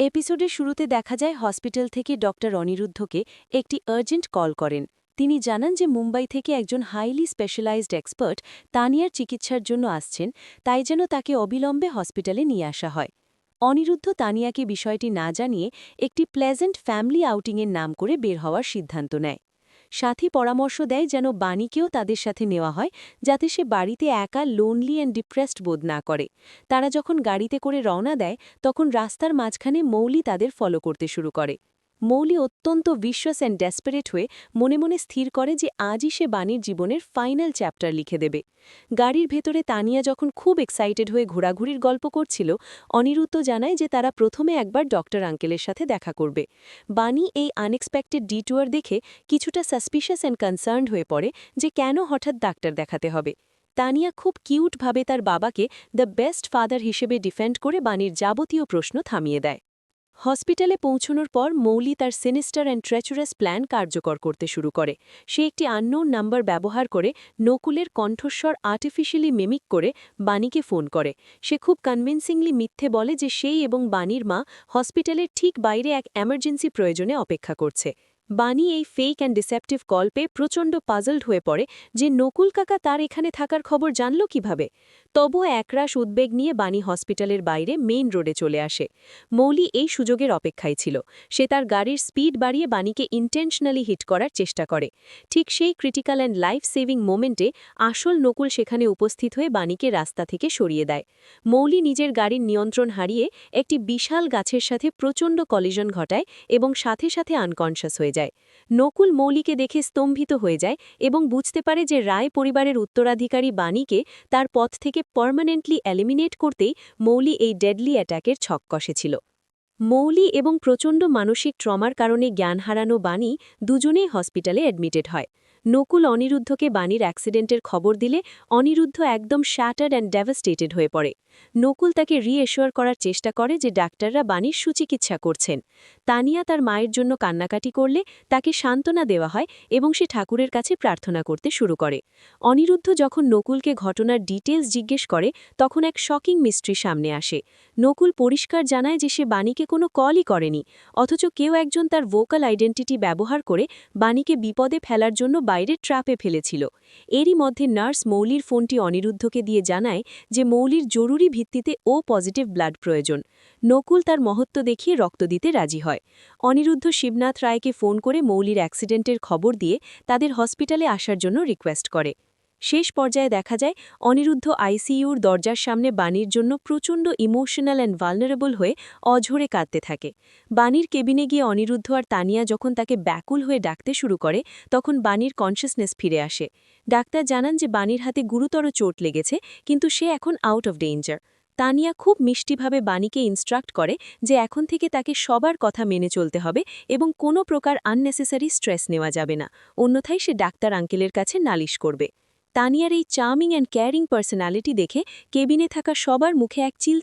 এপিসোডের শুরুতে দেখা যায় হসপিটাল থেকে ডক্টর অনিরুদ্ধকে একটি আর্জেন্ট কল করেন। তিনি জানান যে মুম্বাই থেকে একজন হাইলি স্পেশালাইজড এক্সপার্ট তানিয়ার চিকিৎসার জন্য আসছেন, তাই যেন তাকে অবিলম্বে হসপিটালে নিয়ে আসা হয়। অনিরুদ্ধ তানিয়াকে বিষয়টি না জানিয়ে একটি প্লেজেন্ট ফ্যামিলি আউটিংয়ের নাম করে বের হওয়ার সিদ্ধান্ত নেয়। সাথী পরামর্শ দেয় যেন বাণীকেও তাদের সাথে নেওয়া হয়, যাতে সে বাড়িতে একা লোনলি অ্যান্ড ডিপ্রেসড বোধ না করে। তারা যখন গাড়িতে করে রওনা দেয়, তখন রাস্তার মাঝখানে মৌলি তাদের ফলো করতে শুরু করে। মৌলি অত্যন্ত বিশ্বাস অ্যান্ড ডেসপারেট হয়ে মনে মনে স্থির করে যে আজই সে বাণীর জীবনের ফাইনাল চ্যাপ্টার লিখে দেবে। গাড়ির ভেতরে তানিয়া যখন খুব এক্সাইটেড হয়ে ঘোরাঘুরির গল্প করছিল, অনিরুদ্ধ জানায় যে তারা প্রথমে একবার ডক্টর আঙ্কেলের সাথে দেখা করবে। বাণী এই আনএক্সপেক্টেড ডিটুয়ার দেখে কিছুটা সাসপিশিয়াস অ্যান্ড কনসার্নড হয়ে পড়ে যে কেন হঠাৎ ডাক্তার দেখাতে হবে। তানিয়া খুব কিউটভাবে তার বাবাকে দ্য বেস্ট ফাদার হিসেবে ডিফেন্ড করে বাণীর যাবতীয় প্রশ্ন থামিয়ে দেয়। হসপিটালে পৌঁছানোর পর মৌলি তার সিনিস্টার অ্যান্ড ট্রেচুরাস প্ল্যান কার্যকর করতে শুরু করে। সে একটি আননোন নাম্বার ব্যবহার করে নকুলের কণ্ঠস্বর আর্টিফিশিয়ালি মিমিক করে বাণীকে ফোন করে। সে খুব কনভিন্সিংলি মিথ্যে বলে যে সেই এবং বাণীর মা হসপিটালের ঠিক বাইরে এক এমার্জেন্সি প্রয়োজনে অপেক্ষা করছে। বাণী এই ফেক অ্যান্ড ডিসেপটিভ কল পেয়ে প্রচণ্ড পাজলড হয়ে পড়ে যে নকুল কাকা তার এখানে থাকার খবর জানল কিভাবে। তবুও একরাশ উদ্বেগ নিয়ে বাণী হসপিটালের বাইরে মেইন রোডে চলে আসে। মৌলি এই সুযোগের অপেক্ষায় ছিল। সে তার গাড়ির স্পিড বাড়িয়ে বাণীকে ইন্টেনশনালি হিট করার চেষ্টা করে। ঠিক সেই ক্রিটিক্যাল অ্যান্ড লাইফ সেভিং মোমেন্টে আসল নকুল সেখানে উপস্থিত হয়ে বাণীকে রাস্তা থেকে সরিয়ে দেয়। মৌলি নিজের গাড়ির নিয়ন্ত্রণ হারিয়ে একটি বিশাল গাছের সাথে প্রচণ্ড কলিশন ঘটায় এবং সাথে সাথে আনকনশাস হয়ে যায়। নকুল মৌলিকে দেখে স্তম্ভিত হয়ে যায় এবং বুঝতে পারে যে রায় পরিবারের উত্তরাধিকারী বাণীকে তার পথ থেকে পার্মানেন্টলি এলিমিনেট করতেই মৌলি এই ডেডলি অ্যাটাকের ছক কষেছিল। মৌলি এবং প্রচণ্ড মানসিক ট্রমার কারণে জ্ঞান হারানো বাণী দুজনেই হসপিটালে অ্যাডমিটেড হয়। নকুল অনিরুদ্ধকে বাণীর অ্যাক্সিডেন্টের খবর দিলে অনিরুদ্ধ একদম শ্যাটার্ড অ্যান্ড ডেভাস্টেটেড হয়ে পড়ে। নকুল তাকে রিএশিওর করার চেষ্টা করে যে ডাক্তাররা বাণীর সুচিকিৎসা করছেন। তানিয়া তার মায়ের জন্য কান্নাকাটি করলে তাকে সান্ত্বনা দেওয়া হয় এবং সে ঠাকুরের কাছে প্রার্থনা করতে শুরু করে। অনিরুদ্ধ যখন নকুলকে ঘটনার ডিটেলস জিজ্ঞেস করে, তখন এক শকিং মিস্ট্রি সামনে আসে। নকুল পরিষ্কার জানায় যে সে বাণীকে কোনো কলই করেনি, অথচ কেউ একজন তার ভোকাল আইডেন্টিটি ব্যবহার করে বাণীকে বিপদে ফেলার জন্য বাইরে ট্র্যাপে ফেলেছিল। এরই মধ্যে নার্স মৌলির ফোনটি অনিরুদ্ধকে দিয়ে জানায় যে মৌলির জরুরি ভিত্তিতে ও পজিটিভ ব্লাড প্রয়োজন। নকুল তার মহত্ব দেখিয়ে রক্ত দিতে রাজি হয়। অনিরুদ্ধ শিবনাথ রায়কে ফোন করে মৌলির অ্যাক্সিডেন্টের খবর দিয়ে তাদের হসপিটালে আসার জন্য রিকোয়েস্ট করে। শেষ পর্যায়ে দেখা যায় অনিরুদ্ধ আইসিইউর দরজার সামনে বাণীর জন্য প্রচণ্ড ইমোশনাল অ্যান্ড ভালনারেবল হয়ে অঝরে কাঁদতে থাকে। বাণীর কেবিনে গিয়ে অনিরুদ্ধ আর তানিয়া যখন তাকে ব্যাকুল হয়ে ডাকতে শুরু করে, তখন বাণীর কনশাসনেস ফিরে আসে। ডাক্তার জানান যে বাণীর হাতে গুরুতর চোট লেগেছে, কিন্তু সে এখন আউট অফ ডেঞ্জার। তানিয়া খুব মিষ্টিভাবে বাণীকে ইনস্ট্রাক্ট করে যে এখন থেকে তাকে সবার কথা মেনে চলতে হবে এবং কোনো প্রকার আননেসেসারি স্ট্রেস নেওয়া যাবে না, অন্যথায় সে ডাক্তার আঙ্কেলের কাছে নালিশ করবে। তানিয়ার এই চার্মিং অ্যান্ড কেয়ারিং পার্সোনালিটি দেখে কেবিনে থাকা সবার মুখে এক চিল